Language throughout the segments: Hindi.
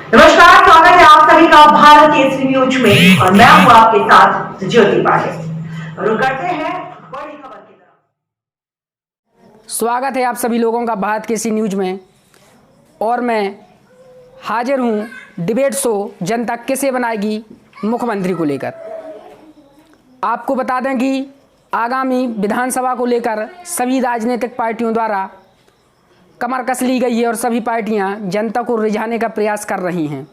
नमस्कार, स्वागत है आप सभी का भारत केसरी न्यूज में और मैं हूं आपके साथ ज्योति पाटिल। रुक करते हैं बड़ी खबर की तरफ। स्वागत है आप सभी लोगों का भारत केसरी न्यूज में और मैं हाजिर हूं डिबेट शो जनता किसे बनाएगी मुख्यमंत्री को लेकर। आपको बता दें कि आगामी विधानसभा को लेकर सभी राजनीतिक पार्टियों द्वारा कमर कस ली गई है और सभी पार्टियां जनता को रिझाने का प्रयास कर रही हैं।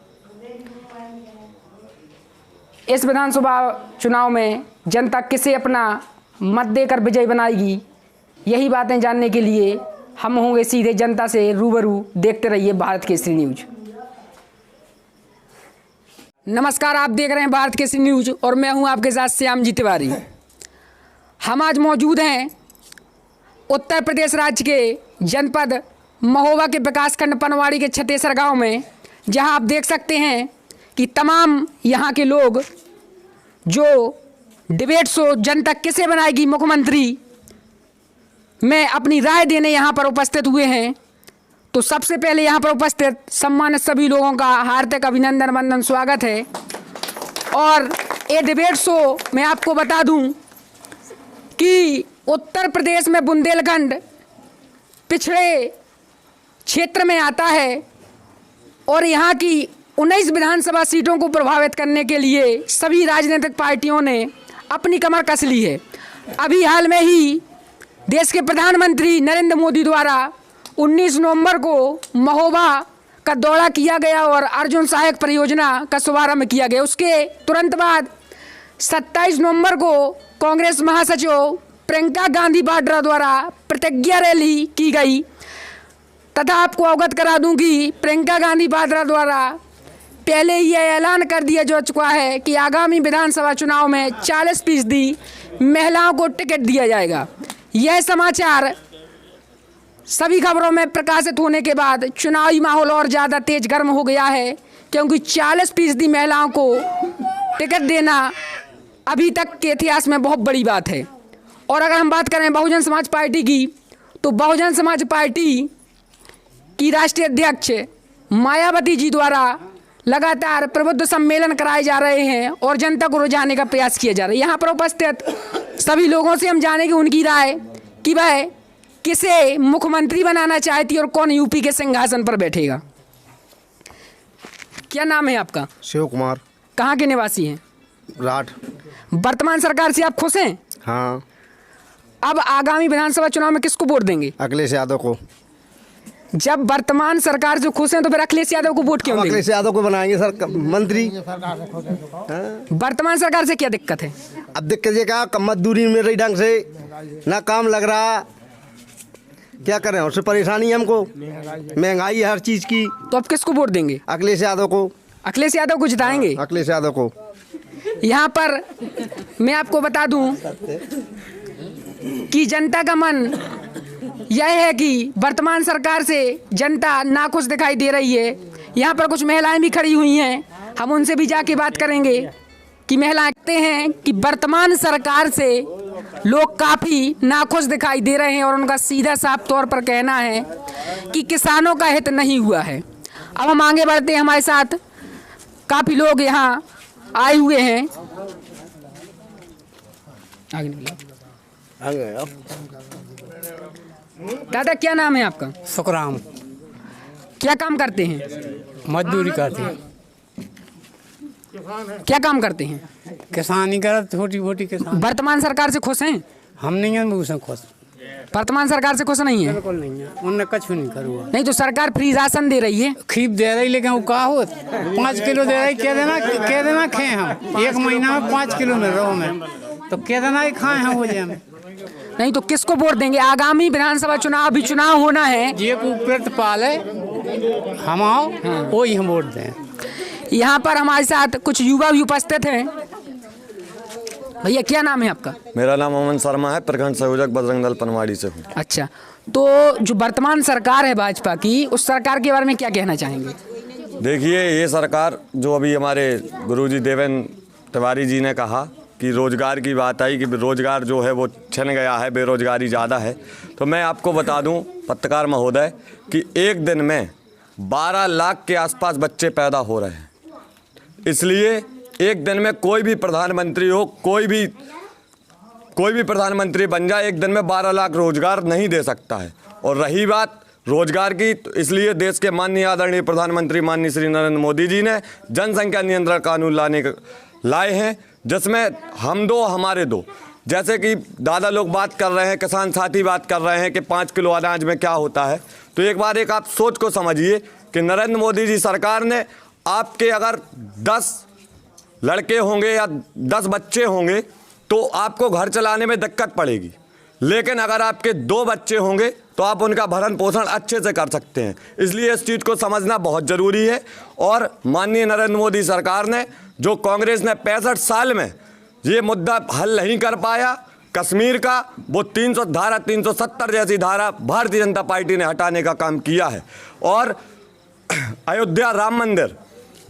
इस विधानसभा चुनाव में जनता किसे अपना मत देकर विजय बनाएगी, यही बातें जानने के लिए हम होंगे सीधे जनता से रूबरू। देखते रहिए भारत केसरी न्यूज। नमस्कार, आप देख रहे हैं भारत केसरी न्यूज और मैं हूं आपके साथ श्याम जी तिवारी। हम आज मौजूद हैं उत्तर प्रदेश राज्य के जनपद महोबा के विकासखंड पनवाड़ी के छतेसर गांव में, जहां आप देख सकते हैं कि तमाम यहां के लोग जो डिबेट शो जनता किसे बनाएगी मुख्यमंत्री में अपनी राय देने यहां पर उपस्थित हुए हैं। तो सबसे पहले यहां पर उपस्थित सम्मानित सभी लोगों का हार्दिक अभिनंदन वंदन स्वागत है। और ये डिबेट शो मैं आपको बता दूं कि उत्तर प्रदेश में बुंदेलखंड पिछड़े क्षेत्र में आता है और यहाँ की 19 विधानसभा सीटों को प्रभावित करने के लिए सभी राजनीतिक पार्टियों ने अपनी कमर कस ली है। अभी हाल में ही देश के प्रधानमंत्री नरेंद्र मोदी द्वारा 19 नवंबर को महोबा का दौरा किया गया और अर्जुन सहायक परियोजना का शुभारंभ किया गया। उसके तुरंत बाद 27 नवंबर को कांग्रेस महासचिव प्रियंका गांधी वाड्रा द्वारा प्रतिज्ञा रैली की गई तथा आपको अवगत करा दूं कि प्रियंका गांधी वाड्रा द्वारा पहले ही यह ऐलान कर दिया जा चुका है कि आगामी विधानसभा चुनाव में 40% महिलाओं को टिकट दिया जाएगा। यह समाचार सभी खबरों में प्रकाशित होने के बाद चुनावी माहौल और ज़्यादा तेज गर्म हो गया है, क्योंकि 40% महिलाओं को टिकट देना अभी तक के इतिहास में बहुत बड़ी बात है। और अगर हम बात करें बहुजन समाज पार्टी की, तो बहुजन समाज पार्टी की राष्ट्रीय अध्यक्ष मायावती जी द्वारा लगातार प्रबुद्ध सम्मेलन कराए जा रहे हैं और जनता को रुझाने का प्रयास किया जा रहा है। यहाँ पर उपस्थित सभी लोगों से हम जानेंगे उनकी राय कि वह किसे मुख्यमंत्री बनाना चाहती है और कौन यूपी के सिंहासन पर बैठेगा। क्या नाम है आपका? शिव कुमार। कहाँ के निवासी हैं? राठ। वर्तमान सरकार से आप खुश हैं? हाँ। अब आगामी विधानसभा चुनाव में किसको वोट देंगे? अखिलेश यादव को। जब वर्तमान सरकार जो खुश हैं तो फिर अखिलेश यादव को वोट क्यों देंगे? अखिलेश यादव को बनाएंगे सर मंत्री। वर्तमान सरकार से क्या दिक्कत है? अब दिक्कत ये क्या, मजदूरी मिल रही ढंग से, ना काम लग रहा, क्या करें, उससे परेशानी है हमको, महंगाई है हर चीज़ की। तो अब किसको वोट देंगे? अखिलेश यादव को। अखिलेश यादव को जिताएंगे? अखिलेश यादव को। यहाँ पर मैं आपको बता दूं कि जनता का मन यह है कि वर्तमान सरकार से जनता नाखुश दिखाई दे रही है। यहाँ पर कुछ महिलाएं भी खड़ी हुई हैं, हम उनसे भी जाके बात करेंगे कि महिलाएं कहते हैं कि वर्तमान सरकार से लोग काफ़ी नाखुश दिखाई दे रहे हैं और उनका सीधा साफ तौर पर कहना है कि किसानों का हित नहीं हुआ है। अब हम आगे बढ़ते हैं, हमारे साथ काफ़ी लोग यहाँ आए हुए हैं। दादा, क्या नाम है आपका? सुखराम। क्या काम करते हैं? मजदूरी करते हैं। क्या काम करते हैं? किसानी करते, छोटी मोटी किसान। वर्तमान सरकार से खुश हैं? हम नहीं हैं उससे खुश। वर्तमान सरकार से खुश नहीं है? बिल्कुल नहीं है, उनने कुछ नहीं करूँगा। नहीं तो सरकार फ्री राशन दे रही है। खीप दे रही, लेकिन वो का हो 5 किलो दे रही, कह देना खाए हम 1 महीना में 5 किलो मिल रहा हमें, तो कह देना ही खाए हम हो जाए। नहीं तो किसको वोट देंगे? आगामी विधानसभा चुनाव, अभी चुनाव होना है। ये प्रतिपाल है, हम आओ वो ही हम वोट दें। यहाँ पर हमारे साथ कुछ युवा भी उपस्थित हैं। भैया, क्या नाम है आपका? मेरा नाम अमन शर्मा है, प्रखंड संयोजक बजरंग दल पनवाड़ी से हूँ। अच्छा, तो जो वर्तमान सरकार है भाजपा की, उस सरकार के बारे में क्या कहना चाहेंगे? देखिए, ये सरकार जो अभी हमारे गुरुजी देवेंद्र तिवारी जी ने कहा कि रोज़गार की बात आई कि रोज़गार जो है वो छिन गया है, बेरोज़गारी ज़्यादा है, तो मैं आपको बता दूं पत्रकार महोदय कि एक दिन में 12 लाख के आसपास बच्चे पैदा हो रहे हैं। इसलिए एक दिन में कोई भी प्रधानमंत्री हो, कोई भी प्रधानमंत्री बन जाए, एक दिन में 12 लाख रोजगार नहीं दे सकता है। और रही बात रोजगार की, तो इसलिए देश के माननीय आदरणीय प्रधानमंत्री माननीय श्री नरेंद्र मोदी जी ने जनसंख्या नियंत्रण कानून लाए हैं, जिसमें हम दो हमारे दो। जैसे कि दादा लोग बात कर रहे हैं, किसान साथी बात कर रहे हैं कि 5 किलो अनाज में क्या होता है, तो एक बार एक आप सोच को समझिए कि नरेंद्र मोदी जी सरकार ने आपके अगर 10 लड़के होंगे या 10 बच्चे होंगे तो आपको घर चलाने में दिक्कत पड़ेगी, लेकिन अगर आपके 2 बच्चे होंगे तो आप उनका भरण पोषण अच्छे से कर सकते हैं। इसलिए इस चीज़ को समझना बहुत ज़रूरी है। और माननीय नरेंद्र मोदी सरकार ने, जो कांग्रेस ने 65 साल में ये मुद्दा हल नहीं कर पाया कश्मीर का, वो 370 जैसी धारा भारतीय जनता पार्टी ने हटाने का काम किया है। और अयोध्या राम मंदिर,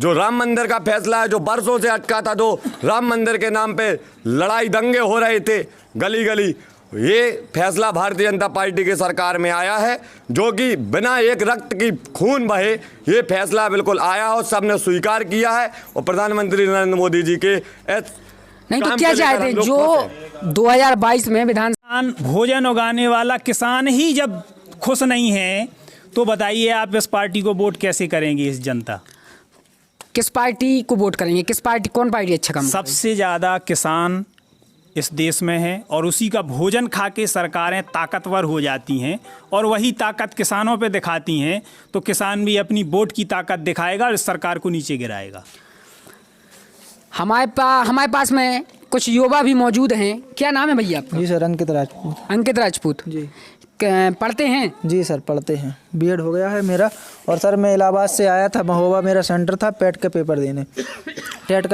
जो राम मंदिर का फैसला है, जो बरसों से अटका था, जो राम मंदिर के नाम पे लड़ाई दंगे हो रहे थे गली गली, ये फैसला भारतीय जनता पार्टी की सरकार में आया है, जो कि बिना एक रक्त की खून बहे ये फैसला बिल्कुल आया और सबने स्वीकार किया है। और प्रधानमंत्री नरेंद्र मोदी जी के नहीं तो क्या चाहते हैं जो 2022 में विधान भोजन उगाने वाला किसान ही जब खुश नहीं है, तो बताइए आप इस पार्टी को वोट कैसे करेंगे? इस जनता किस पार्टी को वोट करेंगे? किस पार्टी, कौन पार्टी अच्छा काम? सबसे ज़्यादा किसान इस देश में है और उसी का भोजन खा के सरकारें ताकतवर हो जाती हैं और वही ताकत किसानों पे दिखाती हैं, तो किसान भी अपनी वोट की ताकत दिखाएगा और इस सरकार को नीचे गिराएगा। हमारे पास में कुछ युवा भी मौजूद हैं। क्या नाम है भैया आपका? जी सर, अंकित राजपूत। अंकित राजपूत जी, पढ़ते हैं? जी सर, पढ़ते हैं। बीएड हो गया है मेरा। और सर मैं इलाहाबाद से आया था, महोबा मेरा सेंटर था टेट का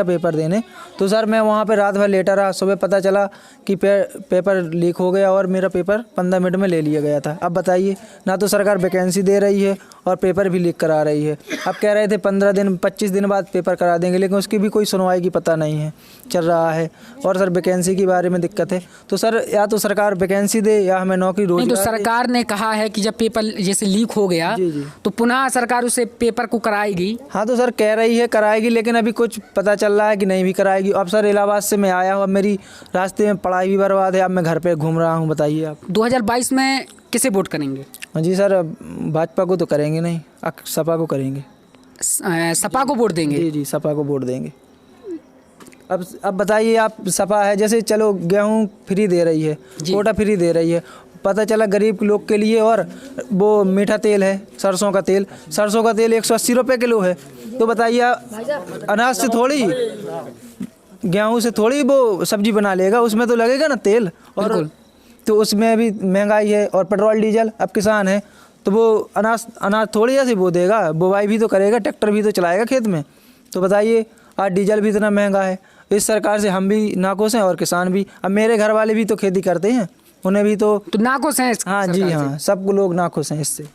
पेपर देने। तो सर मैं वहाँ पे रात भर लेटा रहा। सुबह पता चला कि पेपर लीक हो गया और मेरा पेपर 15 मिनट में ले लिया गया था। अब बताइए, ना तो सरकार वैकेंसी दे रही है और पेपर भी लीक करा रही है। अब कह रहे थे 15 दिन 25 दिन बाद पेपर करा देंगे, लेकिन उसकी भी कोई सुनवाई की पता नहीं है चल रहा है। और सर वैकेंसी के बारे में दिक्कत है। तो सर या तो सरकार वैकेंसी दे या हमें नौकरी रोजगार। तो सरकार ने कहा है कि जब पेपर जैसे लीक हो गया तो पुनः सरकार उसे पेपर को कराएगी। हाँ तो सर कह रही है कराएगी, लेकिन अभी कुछ पता चल रहा है कि नहीं भी कराएगी। अब सर इलाहाबाद से मैं आया हूँ, अब मेरी रास्ते में पढ़ाई भी बर्बाद है। अब मैं घर पे घूम रहा हूँ। बताइए आप 2022 में किसे वोट करेंगे? जी सर, भाजपा को तो करेंगे नहीं, सपा को करेंगे। सपा को वोट देंगे? जी सपा को वोट देंगे। अब बताइए आप, सपा है जैसे चलो गेहूँ फ्री दे रही है, कोटा फ्री दे रही है, पता चला गरीब लोग के लिए। और वो मीठा तेल है, सरसों का तेल 180 रुपये किलो है। तो बताइए अनाज से थोड़ी, गेहूं से थोड़ी वो सब्जी बना लेगा, उसमें तो लगेगा ना तेल। और तो उसमें भी महंगाई है और पेट्रोल डीजल। अब किसान है तो वो अनाज थोड़ी ऐसे बो देगा, बुवाई भी तो करेगा, ट्रैक्टर भी तो चलाएगा खेत में। तो बताइए आज डीजल भी इतना महंगा है। इस सरकार से हम भी नाखुश हैं और किसान भी। अब मेरे घर वाले भी तो खेती करते हैं, उन्हें भी तो नाखुश हैं। हाँ जी हाँ, सब लोग नाखुश हैं इससे।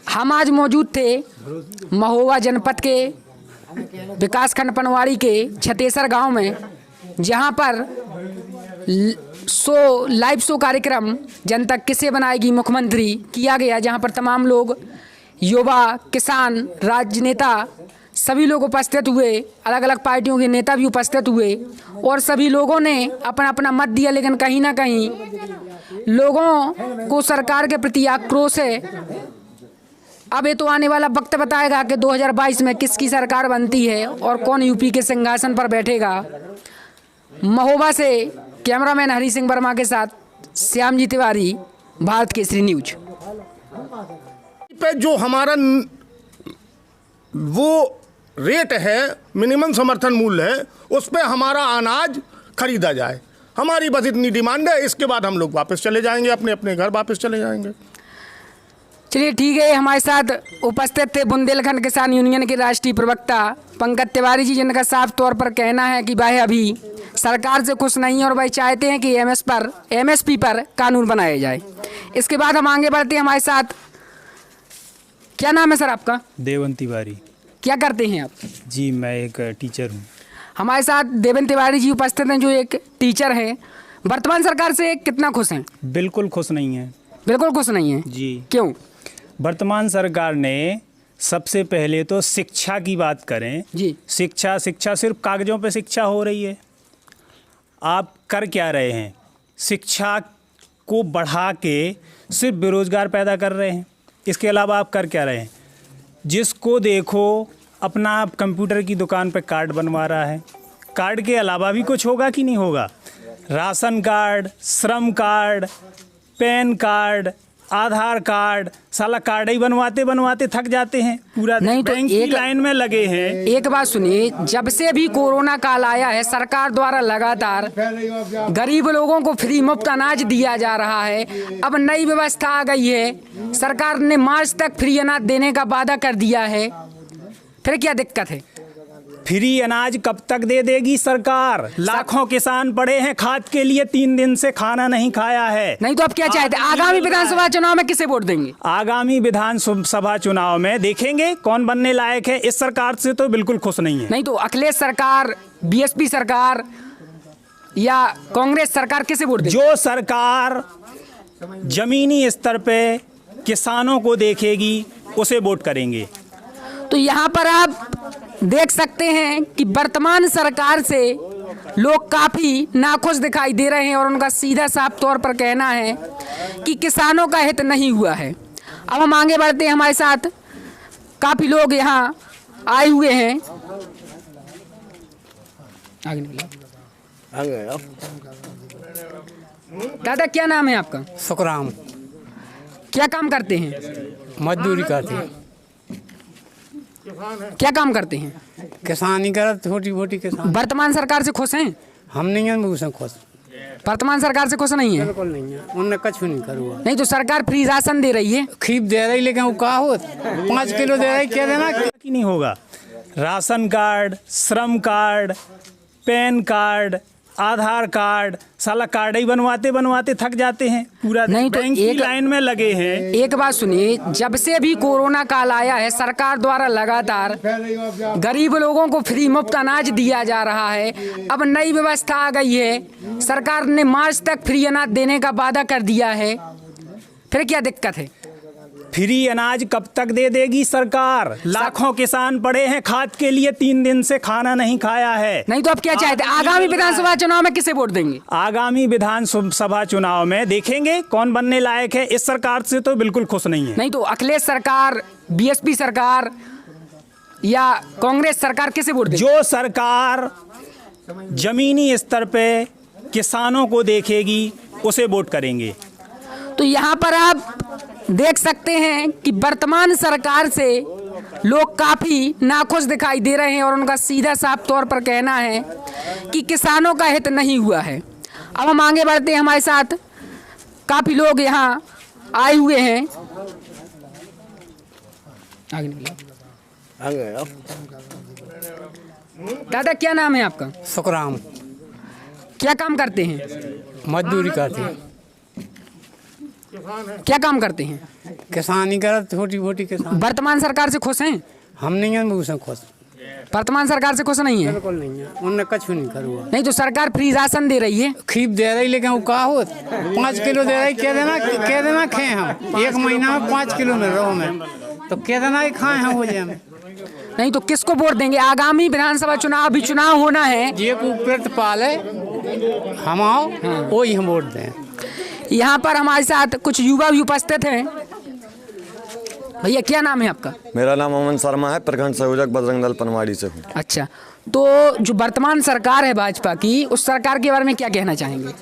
हम आज मौजूद थे महोबा जनपद के विकासखंड पनवाड़ी के छतेसर गांव में, जहां पर लाइव शो कार्यक्रम जनता किसे बनाएगी मुख्यमंत्री किया गया, जहां पर तमाम लोग, युवा, किसान, राजनेता सभी लोग उपस्थित हुए। अलग अलग पार्टियों के नेता भी उपस्थित हुए और सभी लोगों ने अपना अपना मत दिया। लेकिन कहीं ना कहीं लोगों को सरकार के प्रति आक्रोश है। अब ये तो आने वाला वक्त बताएगा कि 2022 में किसकी सरकार बनती है और कौन यूपी के सिंहासन पर बैठेगा। महोबा से कैमरामैन हरी सिंह वर्मा के साथ श्याम जी तिवारी, भारत केसरी न्यूज। पे जो हमारा वो रेट है, मिनिमम समर्थन मूल्य है, उस पे हमारा अनाज खरीदा जाए। हमारी बस इतनी डिमांड है। इसके बाद हम लोग वापस चले जाएंगे, अपने अपने घर वापस चले जाएंगे। चलिए ठीक है। हमारे साथ उपस्थित थे बुंदेलखंड किसान यूनियन के राष्ट्रीय प्रवक्ता पंकज तिवारी जी, जिनका साफ तौर पर कहना है कि वह अभी सरकार से खुश नहीं है और वह चाहते हैं कि एमएसपी पर कानून बनाया जाए। इसके बाद हम आगे बढ़ते हैं। हमारे साथ, क्या नाम है सर आपका? देवन तिवारी। क्या करते हैं आप? जी मैं एक टीचर हूँ। हमारे साथ देवन तिवारी जी उपस्थित हैं, जो एक टीचर हैं। वर्तमान सरकार से कितना खुश हैं? बिल्कुल खुश नहीं है। बिल्कुल खुश नहीं है जी। क्यों? वर्तमान सरकार ने सबसे पहले तो शिक्षा की बात करें जी। शिक्षा सिर्फ कागज़ों पे शिक्षा हो रही है। आप कर क्या रहे हैं? शिक्षा को बढ़ा के सिर्फ बेरोज़गार पैदा कर रहे हैं। इसके अलावा आप कर क्या रहे हैं? जिसको देखो अपना कंप्यूटर की दुकान पे कार्ड बनवा रहा है। कार्ड के अलावा भी कुछ होगा कि नहीं होगा? राशन कार्ड, श्रम कार्ड, पैन कार्ड, आधार कार्ड, साला कार्ड ही बनवाते थक जाते हैं। पूरा नहीं तो बैंक की एक लाइन में लगे हैं। एक बात सुनिए, जब से भी कोरोना काल आया है सरकार द्वारा लगातार गरीब लोगों को फ्री मुफ्त अनाज दिया जा रहा है। अब नई व्यवस्था आ गई है, सरकार ने मार्च तक फ्री अनाज देने का वादा कर दिया है। फिर क्या दिक्कत है? फ्री अनाज कब तक दे देगी सरकार? लाखों किसान पड़े हैं खाद के लिए, 3 दिन से खाना नहीं खाया है। नहीं तो आप क्या चाहते हैं? आगामी विधानसभा चुनाव में किसे वोट देंगे? आगामी विधानसभा चुनाव में देखेंगे कौन बनने लायक है। इस सरकार से तो बिल्कुल खुश नहीं है। नहीं तो अखिलेश सरकार, बीएसपी सरकार या कांग्रेस सरकार, किसे वोट देंगे? जो सरकार जमीनी स्तर पे किसानों को देखेगी उसे वोट करेंगे। तो यहाँ पर आप देख सकते हैं कि वर्तमान सरकार से लोग काफ़ी नाखुश दिखाई दे रहे हैं और उनका सीधा साफ तौर पर कहना है कि किसानों का हित नहीं हुआ है। अब हम आगे बढ़ते हैं, हमारे साथ काफ़ी लोग यहाँ आए हुए हैं। आगे निकलो। दादा क्या नाम है आपका? सुखराम। क्या काम करते हैं? मजदूरी करते हैं। क्या काम करते हैं? किसानी कर छोटी मोटी किसान। वर्तमान सरकार से खुश हैं? हम नहीं हैं उससे खुश, वर्तमान सरकार से खुश नहीं है? बिल्कुल नहीं है। उनने कुछ नहीं करूँगा। नहीं तो सरकार फ्री राशन दे रही है। खीब दे रही, लेकिन वो का हो 5 किलो दे रही, क्या देना कि नहीं होगा? राशन कार्ड, श्रम कार्ड, पैन कार्ड, आधार कार्ड, साला कार्ड ही बनवाते थक जाते हैं। पूरा नहीं तो बैंक की लाइन में लगे हैं। एक बात सुनिए, जब से भी कोरोना काल आया है सरकार द्वारा लगातार गरीब लोगों को फ्री मुफ्त अनाज दिया जा रहा है। अब नई व्यवस्था आ गई है, सरकार ने मार्च तक फ्री अनाज देने का वादा कर दिया है। फिर क्या दिक्कत है? फ्री अनाज कब तक दे देगी सरकार? लाखों किसान पड़े हैं खाद के लिए, 3 दिन से खाना नहीं खाया है। नहीं तो आप क्या चाहते हैं? आगामी विधानसभा चुनाव में किसे वोट देंगे? आगामी विधानसभा चुनाव में देखेंगे कौन बनने लायक है। इस सरकार से तो बिल्कुल खुश नहीं है। नहीं तो अखिलेश सरकार, बीएसपी सरकार या कांग्रेस सरकार, किसे वोट देंगे? जो सरकार जमीनी स्तर पे किसानों को देखेगी उसे वोट करेंगे। तो यहाँ पर आप देख सकते हैं कि वर्तमान सरकार से लोग काफ़ी नाखुश दिखाई दे रहे हैं और उनका सीधा साफ तौर पर कहना है कि किसानों का हित नहीं हुआ है। अब हम आगे बढ़ते हैं, हमारे साथ काफ़ी लोग यहाँ आए हुए हैं। आगे निकलो। दादा क्या नाम है आपका? सुखराम। क्या काम करते हैं? मजदूरी करते हैं। क्या काम करते हैं? किसानी कर छोटी मोटी किसान। वर्तमान सरकार से खुश हैं? हम नहीं हैं उससे खुश, वर्तमान सरकार से खुश नहीं है? बिल्कुल नहीं है। उनने कुछ नहीं करूँगा। नहीं तो सरकार फ्री राशन दे रही है। खीब दे रही, लेकिन वो का हो 5 किलो दे रही, क्या देना खाए हम। 1 महीना में 5 किलो मिल रहा हमें, तो क्या देना ही खाए हम हो जाए हमें। नहीं तो किसको वोट देंगे? आगामी विधानसभा चुनाव, भी चुनाव होना है। ये प्रतिपाल है, हम आओ वो ही हम वोट दें। यहाँ पर हमारे साथ कुछ युवा भी उपस्थित हैं। भैया क्या नाम है आपका? मेरा नाम अमन शर्मा है, प्रखंड संयोजक बजरंग दल पनवाड़ी से हूँ। अच्छा, तो जो वर्तमान सरकार है भाजपा की, उस सरकार के बारे में क्या कहना चाहेंगे?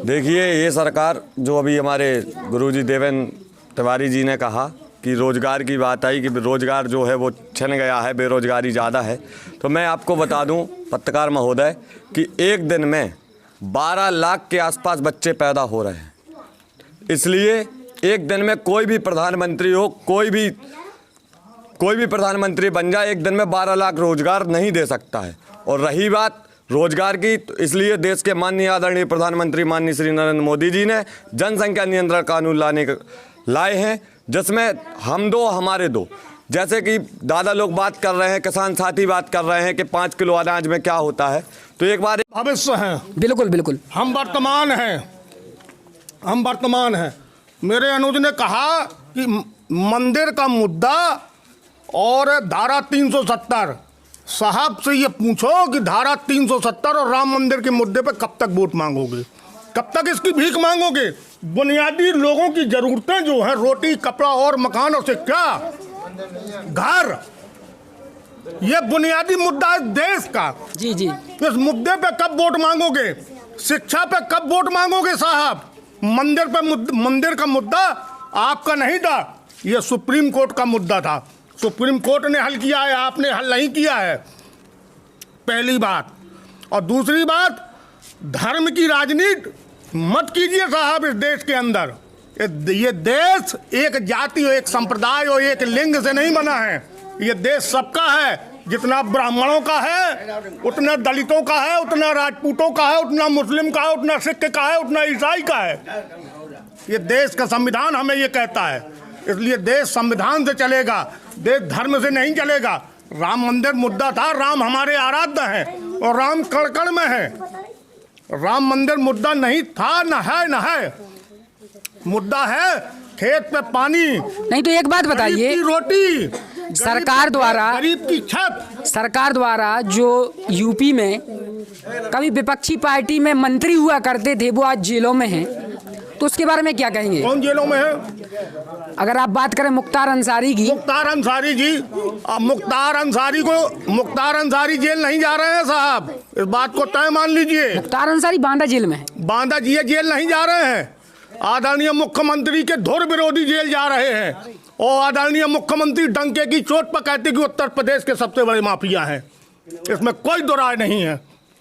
देखिए, ये सरकार जो अभी हमारे गुरुजी देवेंद्र तिवारी जी ने कहा कि रोज़गार की बात आई कि रोज़गार जो है वो छिन गया है, बेरोज़गारी ज़्यादा है। तो मैं आपको बता दूं पत्रकार महोदय कि एक दिन में 12 लाख के आसपास बच्चे पैदा हो रहे हैं। इसलिए एक दिन में कोई भी प्रधानमंत्री हो, कोई भी प्रधानमंत्री बन जाए, एक दिन में 12 लाख रोज़गार नहीं दे सकता है। और रही बात रोजगार की, तो इसलिए देश के माननीय आदरणीय प्रधानमंत्री माननीय श्री नरेंद्र मोदी जी ने जनसंख्या नियंत्रण कानून लाए हैं, जिसमें हम दो हमारे दो। जैसे कि दादा लोग बात कर रहे हैं, किसान साथी बात कर रहे हैं कि 5 किलो अनाज में क्या होता है, तो एक बार भविष्य है। बिल्कुल बिल्कुल, हम वर्तमान हैं। मेरे अनुज ने कहा कि मंदिर का मुद्दा और धारा 370, साहब से ये पूछो कि धारा 370 और राम मंदिर के मुद्दे पे कब तक वोट मांगोगे, कब तक इसकी भीख मांगोगे? बुनियादी लोगों की जरूरतें जो हैं, रोटी, कपड़ा और मकान, और शिक्षा, घर, ये बुनियादी मुद्दा है देश का। जी जी। इस मुद्दे पे कब वोट मांगोगे? शिक्षा पे कब वोट मांगोगे साहब? मंदिर का मुद्दा आपका नहीं था, ये सुप्रीम कोर्ट का मुद्दा था। सुप्रीम कोर्ट ने हल किया है, आपने हल नहीं किया है, पहली बात। और दूसरी बात, धर्म की राजनीति मत कीजिए साहब इस देश के अंदर। ये देश एक जाति और एक संप्रदाय और एक लिंग से नहीं बना है। ये देश सबका है, जितना ब्राह्मणों का है, उतना दलितों का है, उतना राजपूतों का है, उतना मुस्लिम का है, उतना सिख का है, उतना ईसाई का है। ये देश का संविधान हमें ये कहता है, इसलिए देश संविधान से चलेगा, देश धर्म से नहीं चलेगा। राम मंदिर मुद्दा था, राम हमारे आराध्य हैं और राम कण कण में है। राम मंदिर मुद्दा नहीं था, न है, न है। मुद्दा है खेत पे पानी, नहीं तो एक बात बताइए, गरीब की रोटी, सरकार द्वारा, गरीब की छत, सरकार द्वारा जो यूपी में कभी विपक्षी पार्टी में मंत्री हुआ करते थे वो आज जेलों में हैं, तो उसके बारे में क्या कहेंगे? कौन जेलों में है? अगर आप बात करें मुख्तार अंसारी की, मुख्तार अंसारी जी, मुख्तार अंसारी जेल नहीं जा रहे हैं साहब, इस बात को तय मान लीजिए। मुख्तार अंसारी बांदा जेल में है। बांदा जी जेल नहीं जा रहे हैं, आदरणीय मुख्यमंत्री के धुर विरोधी जेल जा रहे हैं। और आदरणीय मुख्यमंत्री डंके की चोट पर कहते कि उत्तर प्रदेश के सबसे बड़े माफिया हैं, इसमें कोई दो राय नहीं है।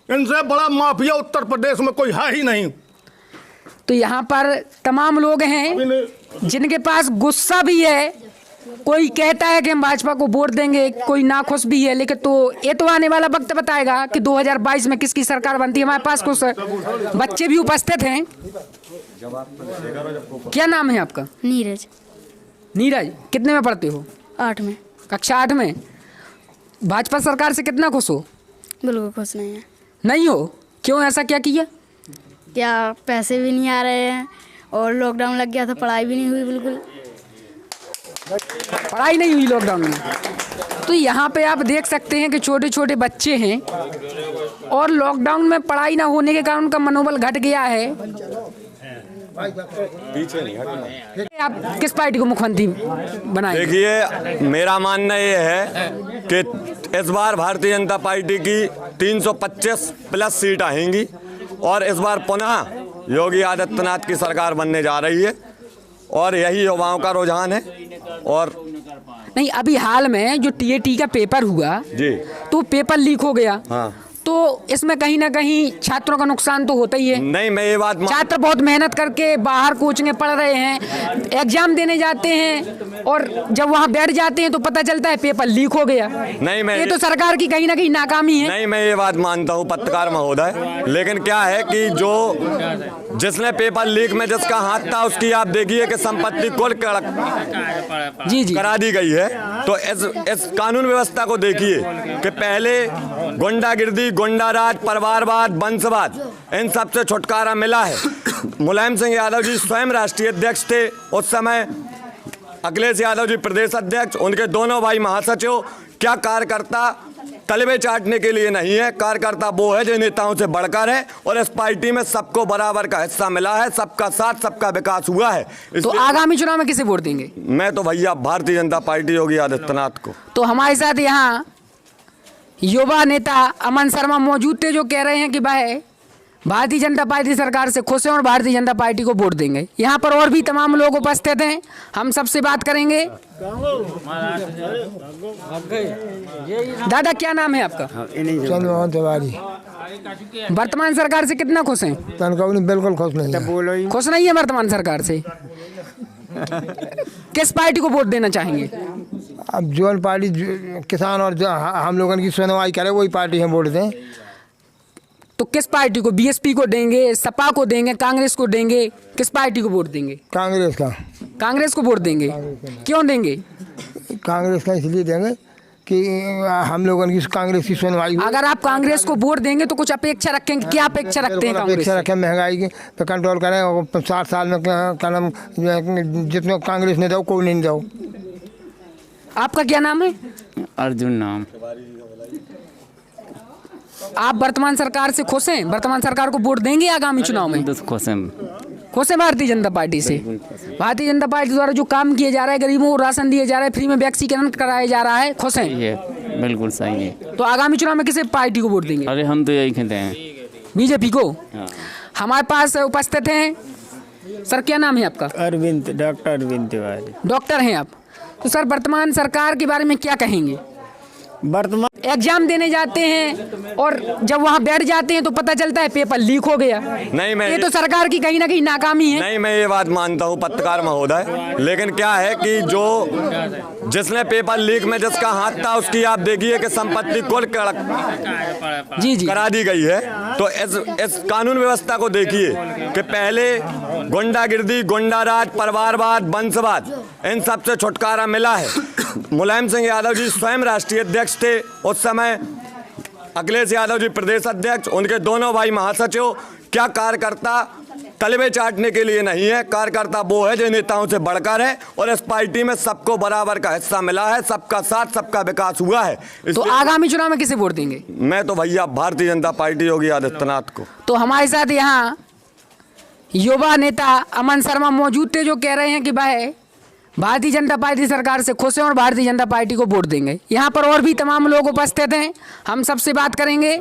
इनसे बड़ा माफिया उत्तर प्रदेश में कोई है ही नहीं। तो यहाँ पर तमाम लोग हैं जिनके पास गुस्सा भी है, कोई कहता है कि हम भाजपा को वोट देंगे, कोई नाखुश भी है, लेकिन तो ये तो आने वाला वक्त बताएगा कि 2022 में किसकी सरकार बनती है। हमारे पास कुछ बच्चे भी उपस्थित हैं। क्या नाम है आपका? नीरज। नीरज, कितने में पढ़ते हो? 8 में। कक्षा 8 में। भाजपा सरकार से कितना खुश हो? बिल्कुल खुश नहीं है। नहीं हो? क्यों, ऐसा क्या किया? क्या पैसे भी नहीं आ रहे हैं और लॉकडाउन लग गया था, पढ़ाई भी नहीं हुई, बिल्कुल पढ़ाई नहीं हुई लॉकडाउन में। तो यहाँ पे आप देख सकते हैं कि छोटे छोटे बच्चे हैं और लॉकडाउन में पढ़ाई ना होने के कारण उनका मनोबल घट गया है। आप किस पार्टी को मुख्यमंत्री बनाएंगे? देखिए, मेरा मानना ये है कि इस बार भारतीय जनता पार्टी की 325 प्लस सीट आएंगी और इस बार पुनः योगी आदित्यनाथ की सरकार बनने जा रही है और यही युवाओं का रुझान है। और नहीं, अभी हाल में जो टीएटी का पेपर हुआ जी, तो पेपर लीक हो गया। हाँ, तो इसमें कहीं ना कहीं छात्रों का नुकसान तो होता ही है। नहीं, मैं ये बात छात्र बहुत मेहनत करके बाहर कोचिंग पढ़ रहे हैं, एग्जाम देने जाते हैं और जब वहाँ बैठ जाते हैं तो पता चलता है पेपर लीक हो गया। नहीं, मैं ये तो सरकार की कहीं ना कहीं नाकामी है। नहीं, मैं ये बात मानता हूँ पत्रकार महोदय, लेकिन क्या है कि जो जिसने पेपर लीक में जिसका हाथ था उसकी आप देखिए कि संपत्ति कुल जी जी करा दी गई है। तो इस कानून व्यवस्था को देखिए कि पहले गुंडागिर्दी, गुंडाराज, परिवारवाद, वंशवाद, इन सब से छुटकारा मिला है। मुलायम सिंह यादव जी स्वयं राष्ट्रीय अध्यक्ष थे उस समय, अखिलेश यादव जी प्रदेश अध्यक्ष, उनके दोनों भाई महासचिव। क्या कार्यकर्ता तलबे चाटने के लिए नहीं है, कार्यकर्ता वो है जो नेताओं से बढ़कर है और इस पार्टी में सबको बराबर का हिस्सा मिला है, सबका साथ, सबका विकास हुआ है। तो आगामी चुनाव में किसे वोट देंगे? मैं तो भैया भारतीय जनता पार्टी योगी आदित्यनाथ को। तो हमारे साथ यहाँ युवा नेता अमन शर्मा मौजूद थे जो कह रहे हैं कि भाई भारतीय जनता पार्टी सरकार से खुश हैं और भारतीय जनता पार्टी को वोट देंगे। यहाँ पर और भी तमाम लोग उपस्थित हैं, हम सबसे बात करेंगे। दादा, क्या नाम है आपका? चंद्रमोहन तिवारी। वर्तमान सरकार से कितना खुश हैं? बिल्कुल खुश नहीं है। खुश नहीं है वर्तमान सरकार से? किस पार्टी को वोट देना चाहेंगे? अब जो पार्टी किसान और जो हम लोगों की सुनवाई करे वही पार्टी हम वोट दें। तो किस पार्टी को? बीएसपी को देंगे, सपा को देंगे, कांग्रेस को देंगे? किस पार्टी को वोट देंगे? कांग्रेस का। कांग्रेस को वोट देंगे? क्यों देंगे? कांग्रेस का इसलिए देंगे कि हम लोगों की कांग्रेस की सुनवाई हुई। अगर आप कांग्रेस को वोट देंगे तो कुछ अपेक्षा रखेंगे, क्या अपेक्षा रखते हैं कांग्रेस अपेक्षा रखें महंगाई की पे कंट्रोल करें और 60 साल में क्या नाम जितने कांग्रेस ने दो कोई नहीं दो। आपका क्या नाम है? अर्जुन नाम। आप वर्तमान सरकार से खुश हैं? वर्तमान सरकार को वोट देंगे आगामी चुनाव में? खुश हैं। खुश हैं भारतीय जनता पार्टी से? भारतीय जनता पार्टी द्वारा जो काम किया जा रहा है, गरीबों को राशन दिया जा रहा है, फ्री में वैक्सीकरण कराया जा रहा है, खुश हैं? ये बिल्कुल सही है। तो आगामी चुनाव में किसे पार्टी को वोट देंगे? अरे हम तो यही कहते हैं, बीजेपी को। हमारे पास उपस्थित हैं, सर क्या नाम है आपका? अरविंद, डॉक्टर अरविंद तिवारी। डॉक्टर हैं आप। तो सर वर्तमान सरकार के बारे में क्या कहेंगे? वर्तमान एग्जाम देने जाते हैं और जब वहाँ बैठ जाते हैं तो पता चलता है पेपर लीक हो गया। नहीं, मैं ये तो सरकार की कहीं ना कहीं नाकामी है। नहीं, मैं ये बात मानता हूँ पत्रकार महोदय, लेकिन क्या है कि जो जिसने पेपर लीक में जिसका हाथ था उसकी आप देखिए कि संपत्ति कुल जी करा दी गई है। तो इस कानून व्यवस्था को देखिए कि पहले गुंडागिर्दी, गुंडाराज, परिवारवाद, वंशवाद, इन सब से छुटकारा मिला है। मुलायम सिंह यादव जी स्वयं राष्ट्रीय अध्यक्ष थे उस समय, अखिलेश यादव जी प्रदेश अध्यक्ष, उनके दोनों भाई महासचिव। क्या कार्यकर्ता तलबे चाटने के लिए नहीं है, कार्यकर्ता वो है जो नेताओं से बढ़कर है और इस पार्टी में सबको बराबर का हिस्सा मिला है, सबका साथ, सबका विकास हुआ है। तो आगामी चुनाव में किसे वोट देंगे? मैं तो भैया भारतीय जनता पार्टी योगी आदित्यनाथ को। तो हमारे साथ यहाँ युवा नेता अमन शर्मा मौजूद थे जो कह रहे हैं कि भाई भारतीय जनता पार्टी सरकार से खुश हैं और भारतीय जनता पार्टी को वोट देंगे। यहाँ पर और भी तमाम लोग उपस्थित हैं, हम सबसे बात करेंगे।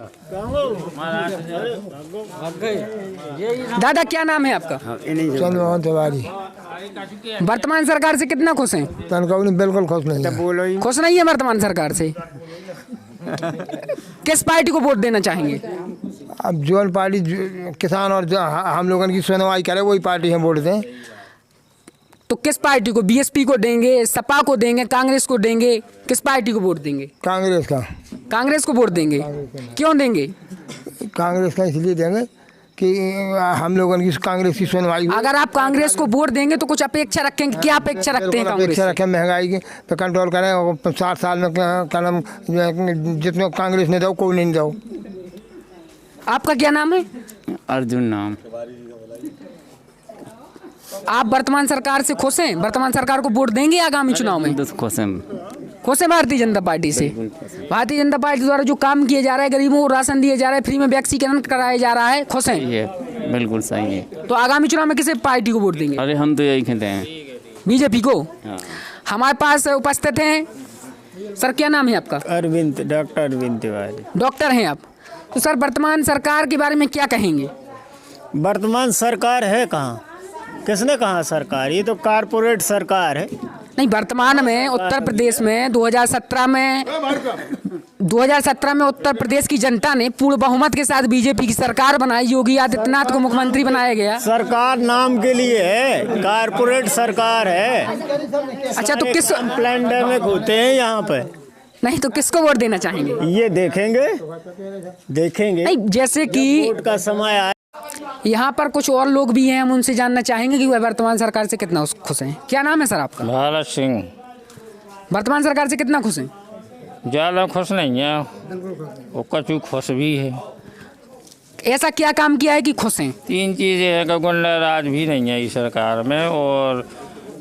दादा क्या नाम है आपका? चंद्रमोहन तिवारी। वर्तमान सरकार से कितना खुश हैं? बिल्कुल खुश नहीं है। खुश नहीं है वर्तमान सरकार से? किस पार्टी को वोट देना चाहेंगे? अब जो पार्टी किसान और हम लोगों की सुनवाई करे वही पार्टी हम वोट दें। तो किस पार्टी को? बीएसपी को देंगे, सपा को देंगे, कांग्रेस को देंगे? किस पार्टी को वोट देंगे? कांग्रेस का। कांग्रेस को वोट देंगे? क्यों देंगे? कांग्रेस का इसलिए देंगे कि हम लोगों की कांग्रेस की सुनवाई। अगर आप कांग्रेस को वोट देंगे तो कुछ अपेक्षा रखेंगे, क्या अपेक्षा रखते हैं कांग्रेस? अपेक्षा रखें महंगाई की पे कंट्रोल करें और 60 साल में क्या नाम जितने कांग्रेस ने दो कोई नहीं दो। आपका क्या नाम है? अर्जुन नाम। आप वर्तमान सरकार से खुश हैं? वर्तमान सरकार को वोट देंगे आगामी चुनाव में? खुश हैं। खुश हैं भारतीय जनता पार्टी से? भारतीय जनता पार्टी द्वारा जो काम किया जा रहा है, गरीबों को राशन दिया जा रहा है, फ्री में वैक्सीकरण कराया जा रहा है, खुश हैं? ये बिल्कुल सही है। तो आगामी चुनाव में किसे पार्टी को वोट देंगे? अरे हम तो यही कहते हैं, बीजेपी को। हमारे पास उपस्थित हैं, सर क्या नाम है आपका? अरविंद, डॉक्टर अरविंद तिवारी। डॉक्टर हैं आप। तो सर वर्तमान सरकार के बारे में क्या कहेंगे? वर्तमान सरकार है कहाँ? किसने कहा सरकार? ये तो कारपोरेट सरकार है। नहीं, वर्तमान में उत्तर प्रदेश में 2017 में उत्तर प्रदेश की जनता ने पूर्ण बहुमत के साथ बीजेपी की सरकार बनाई, योगी आदित्यनाथ को मुख्यमंत्री बनाया गया। सरकार नाम के लिए है, कारपोरेट सरकार है। अच्छा, तो किस पैंडेमिक होते हैं यहाँ पे? नहीं, तो किसको वोट देना चाहेंगे? ये देखेंगे नहीं, जैसे कि वोट का समय आया। यहाँ पर कुछ और लोग भी हैं, हम उनसे जानना चाहेंगे कि वह वर्तमान सरकार से कितना खुश हैं। क्या नाम है सर आपका? भारत सिंह। वर्तमान सरकार से कितना खुश हैं? ज़्यादा खुश नहीं है, वो कचू खुश भी है। ऐसा क्या काम किया है कि खुश हैं? 3 चीज़ें हैं कि गुंडा राज भी नहीं है इस सरकार में, और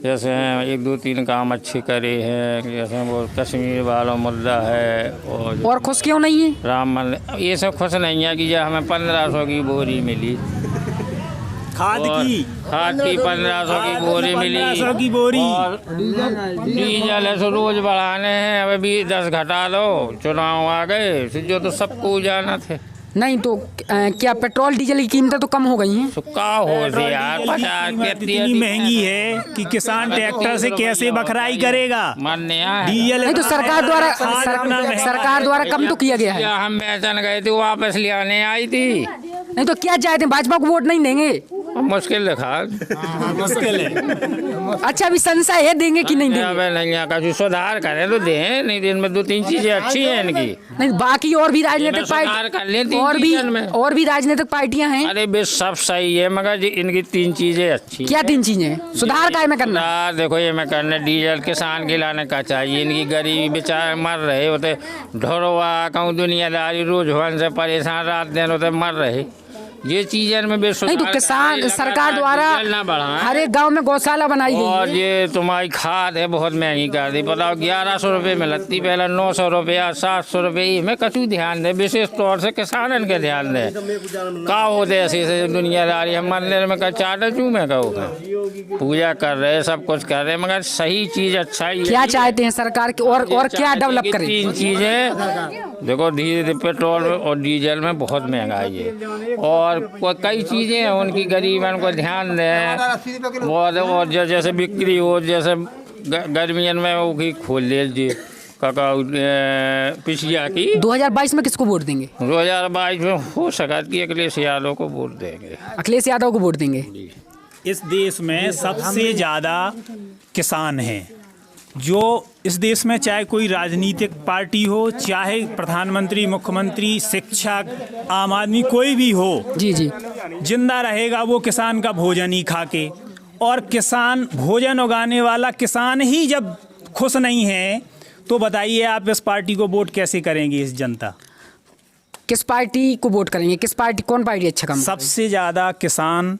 जैसे हैं 1, 2, 3 काम अच्छे करे हैं, जैसे वो कश्मीर वाला मुद्दा है। और खुश क्यों नहीं है? राम मंदिर, ये सब खुश नहीं है कि जो हमें 1500 की बोरी मिली खाद की 1500 की बोरी मिली, 1500 की बोरी। और डीजल है सो रोज बढ़ाने हैं, अब भी 10 घटा दो, चुनाव आ गए जो तो सबको जाना थे। नहीं तो क्या पेट्रोल डीजल की कीमतें तो कम हो गई हैं? सुक्का हो से यार, 50 इतनी महंगी है कि किसान ट्रैक्टर से कैसे बखराई करेगा? डीजल नहीं तो सरकार द्वारा कम तो किया गया है। हम बेचन गए थे, वापस ले आने आई थी। नहीं तो क्या चाहते हैं? भाजपा को वोट नहीं देंगे? मुश्किल लिखा मुश्किल है। अच्छा, अभी संशय है देंगे कि नहीं देंगे? अब नहीं कुछ सुधार करें तो दें, नहीं दिन में 2-3 चीजें अच्छी हैं इनकी। नहीं, बाकी और भी राजनीतिक सुधार कर लें पार्टी 3 चीजन में। और भी राजनीतिक पार्टियां हैं। अरे बे सब सही है मगर जी इनकी 3 चीजें अच्छी। क्या 3 चीजें हैं? सुधार काय में करना? सुधार देखो ये में करना, डीजल किसान के लाने का चाहिए। इनकी गरीबी बेचारे मर रहे होते, ढोरवा कहूँ दुनियादारी रोज होने से परेशान, रात दिन होते मर रहे। ये चीजें में बेसुधार नहीं तो किसान सरकार द्वारा हर एक गांव में गौशाला बनाई गई और है। ये तुम्हारी खाद है बहुत महंगी कर दी, बताओ 1100 रुपये में लगती, पहले 900 रुपया 700 रुपये में कछु ध्यान दे, विशेष तौर से किसानन के ध्यान दे। का होते ऐसे दुनियादारी, हम मंदिर में का चाटा चू में कहो पूजा कर रहे, सब कुछ कर रहे, मगर सही चीज अच्छा ही क्या चाहते हैं सरकार की और क्या डेवलप करें? 3 चीजें देखो, धीरे पेट्रोल और डीजल में बहुत महंगाई है और कई चीज़ें हैं उनकी, गरीबन को ध्यान दें। और जैसे बिक्री हो, जैसे गर्मियन में वो की खोल लीजिए पिछिया की। 2022 में किसको वोट देंगे? 2022 में हो सका कि अखिलेश यादव को वोट देंगे। अखिलेश यादव को वोट देंगे। इस देश में सबसे ज़्यादा किसान हैं। जो इस देश में चाहे कोई राजनीतिक पार्टी हो, चाहे प्रधानमंत्री, मुख्यमंत्री, शिक्षक, आम आदमी कोई भी हो, जी जी, जिंदा रहेगा वो किसान का भोजन ही खा के। और किसान, भोजन उगाने वाला किसान ही जब खुश नहीं है तो बताइए आप इस पार्टी को वोट कैसे करेंगे? इस जनता किस पार्टी को वोट करेंगे? किस पार्टी, कौन पार्टी अच्छा काम? सबसे ज़्यादा किसान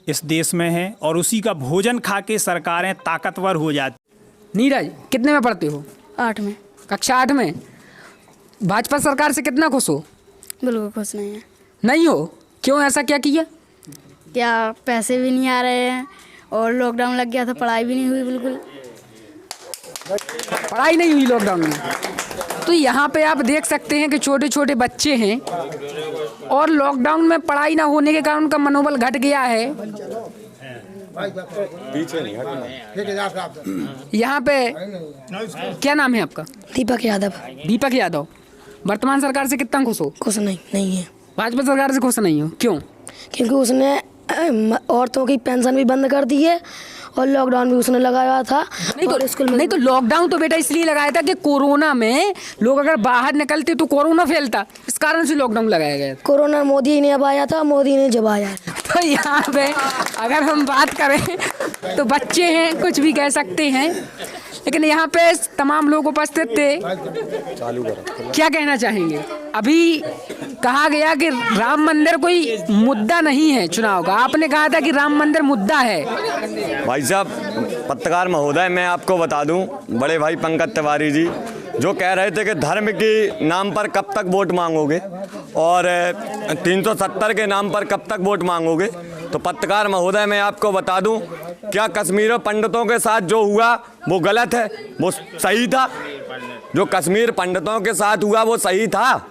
इस देश में है और उसी का भोजन खा के सरकारें ताकतवर हो जाती। नीरज, कितने में पढ़ते हो? 8 में। कक्षा 8 में। भाजपा सरकार से कितना खुश हो? बिल्कुल खुश नहीं है। नहीं हो? क्यों, ऐसा क्या किया? क्या पैसे भी नहीं आ रहे हैं और लॉकडाउन लग गया था, पढ़ाई भी नहीं हुई बिल्कुल। पढ़ाई नहीं हुई लॉकडाउन में? तो यहाँ पे आप देख सकते हैं कि छोटे छोटे बच्चे हैं और लॉकडाउन में पढ़ाई ना होने के कारण उनका मनोबल घट गया है। यहाँ पे क्या नाम है आपका? दीपक यादव। दीपक यादव, वर्तमान सरकार से कितना खुश हो? खुश नहीं है। भाजपा सरकार से खुश नहीं हो? क्यों? क्योंकि उसने औरतों की पेंशन भी बंद कर दी है और लॉकडाउन भी उसने लगाया था। नहीं तो लॉकडाउन तो बेटा इसलिए लगाया था कि कोरोना में लोग अगर बाहर निकलते तो कोरोना फैलता, इस कारण से लॉकडाउन लगाया गया। कोरोना मोदी ने अब आया था, मोदी ने जब आया। तो यहाँ पे अगर हम बात करें तो बच्चे हैं, कुछ भी कह सकते हैं, लेकिन यहाँ पे तमाम लोग उपस्थित थे। क्या कहना चाहेंगे? अभी कहा गया कि राम मंदिर कोई मुद्दा नहीं है चुनाव का, आपने कहा था कि राम मंदिर मुद्दा है। भाई साहब, पत्रकार महोदय, मैं आपको बता दूं, बड़े भाई पंकज तिवारी जी जो कह रहे थे कि धर्म के नाम पर कब तक वोट मांगोगे और 370 के नाम पर कब तक वोट मांगोगे, तो पत्रकार महोदय मैं आपको बता दूं, क्या कश्मीर पंडितों के साथ जो हुआ वो गलत है? वो सही था? जो कश्मीर पंडितों के साथ हुआ वो सही था?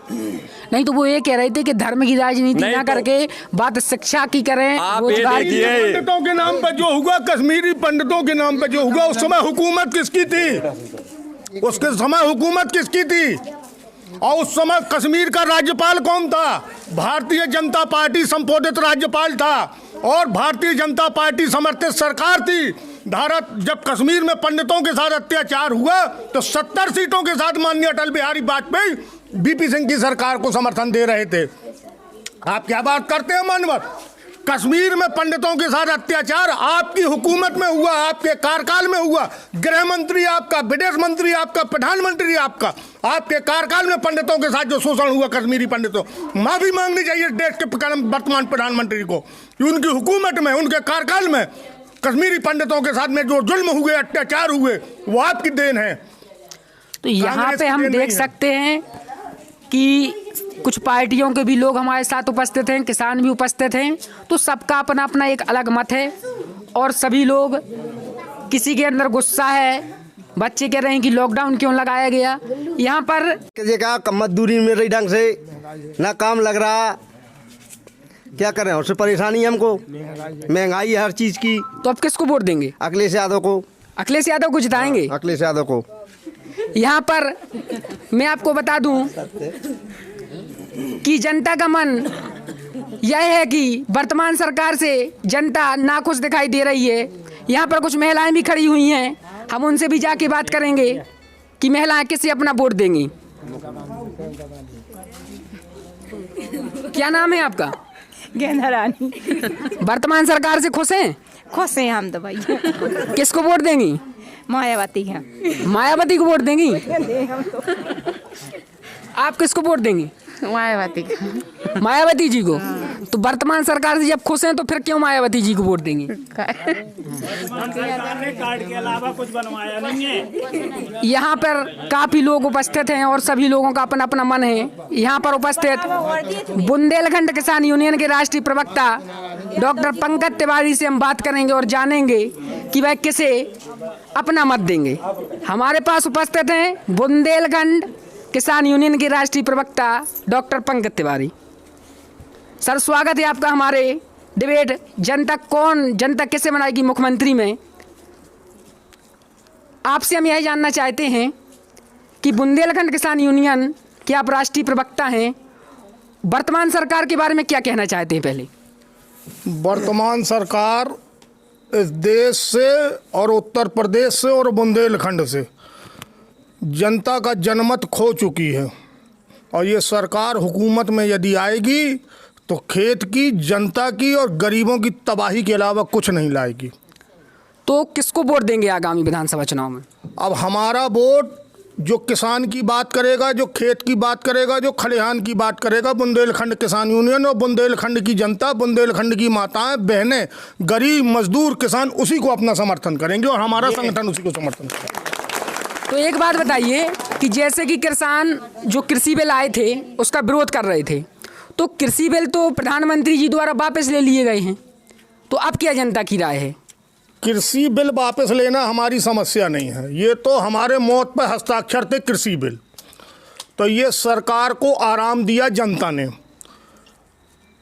नहीं तो वो ये कह रहे थे कि धर्म की राजनीति ना करके बात शिक्षा की करें, रोजगार की। पंडितों के नाम पर जो हुआ, कश्मीरी पंडितों के नाम पर जो हुआ, उस समय हुकूमत किसकी थी? उसके समय हुकूमत किसकी थी? और उस समय कश्मीर का राज्यपाल कौन था? भारतीय जनता पार्टी संबोधित राज्यपाल था और भारतीय जनता पार्टी समर्थित सरकार थी। भारत जब कश्मीर में पंडितों के साथ अत्याचार हुआ तो 70 सीटों के साथ माननीय अटल बिहारी वाजपेयी बीपी सिंह की सरकार को समर्थन दे रहे थे। आप क्या बात करते हैं मानवर? कश्मीर में पंडितों के साथ अत्याचार आपकी हुकूमत में हुआ, आपके कार्यकाल में हुआ। गृह मंत्री आपका, विदेश मंत्री आपका, प्रधानमंत्री आपका, आपके कार्यकाल में पंडितों के साथ जो शोषण हुआ कश्मीरी पंडितों, माफी मांगनी चाहिए देश के वर्तमान प्रधानमंत्री को कि उनकी हुकूमत में, उनके कार्यकाल में कश्मीरी पंडितों के साथ में जो जुल्म हुए, अत्याचार हुए, वो आपकी देन है। तो यहाँ पे हम देख सकते हैं कि कुछ पार्टियों के भी लोग हमारे साथ उपस्थित हैं, किसान भी उपस्थित हैं, तो सबका अपना अपना एक अलग मत है और सभी लोग, किसी के अंदर गुस्सा है, बच्चे कह रहे हैं कि लॉकडाउन क्यों लगाया गया। यहाँ पर मजदूरी में रही ढंग से ना काम लग रहा, क्या करें, उससे परेशानी हमको, महंगाई है हर चीज़ की। तो अब किसको वोट देंगे? अखिलेश यादव को। अखिलेश यादव को जिताएंगे? अखिलेश यादव को। यहाँ पर मैं आपको बता दूं कि जनता का मन यह है कि वर्तमान सरकार से जनता नाखुश दिखाई दे रही है। यहाँ पर कुछ महिलाएं भी खड़ी हुई हैं, हम उनसे भी जाके बात करेंगे कि महिलाएं किसे अपना वोट देंगी। क्या नाम है आपका? गेंदा रानी। वर्तमान सरकार से खुश हैं? खुश हैं हम तो भाई। किसको वोट देंगी? मायावती हैं। मायावती को वोट देंगी? आप किसको वोट देंगी? मायावती। मायावती जी को। तो वर्तमान सरकार से जब खुश हैं तो फिर क्यों मायावती जी को वोट देंगी? सरकार ने कार्ड के अलावा कुछ बनवाया नहीं है। यहाँ पर काफी लोग उपस्थित हैं और सभी लोगों का अपना अपना मन है। यहाँ पर उपस्थित बुंदेलखंड किसान यूनियन के राष्ट्रीय प्रवक्ता डॉक्टर पंकज तिवारी से हम बात करेंगे और जानेंगे कि वह किसे अपना मत देंगे। हमारे पास उपस्थित हैं बुंदेलखंड किसान यूनियन के राष्ट्रीय प्रवक्ता डॉक्टर पंकज तिवारी। सर, स्वागत है आपका हमारे डिबेट जनता किसे बनाएगी मुख्यमंत्री में। आपसे हम यह जानना चाहते हैं कि बुंदेलखंड किसान यूनियन के आप राष्ट्रीय प्रवक्ता हैं, वर्तमान सरकार के बारे में क्या कहना चाहते हैं? पहले वर्तमान सरकार इस देश से और उत्तर प्रदेश से और बुंदेलखंड से जनता का जनमत खो चुकी है और ये सरकार हुकूमत में यदि आएगी तो खेत की, जनता की और गरीबों की तबाही के अलावा कुछ नहीं लाएगी। तो किसको वोट देंगे आगामी विधानसभा चुनाव में? अब हमारा वोट जो किसान की बात करेगा, जो खेत की बात करेगा, जो खलिहान की बात करेगा, बुंदेलखंड किसान यूनियन और बुंदेलखंड की जनता, बुंदेलखंड की माताएं, बहनें, गरीब, मजदूर, किसान उसी को अपना समर्थन करेंगे और हमारा संगठन उसी को समर्थन करेगा। तो एक बात बताइए कि जैसे कि किसान जो कृषि बिल आए थे उसका विरोध कर रहे थे, तो कृषि बिल तो प्रधानमंत्री जी द्वारा वापस ले लिए गए हैं, तो अब क्या जनता की राय है? कृषि बिल वापस लेना हमारी समस्या नहीं है, ये तो हमारे मौत पर हस्ताक्षर थे कृषि बिल। तो ये सरकार को आराम दिया जनता ने।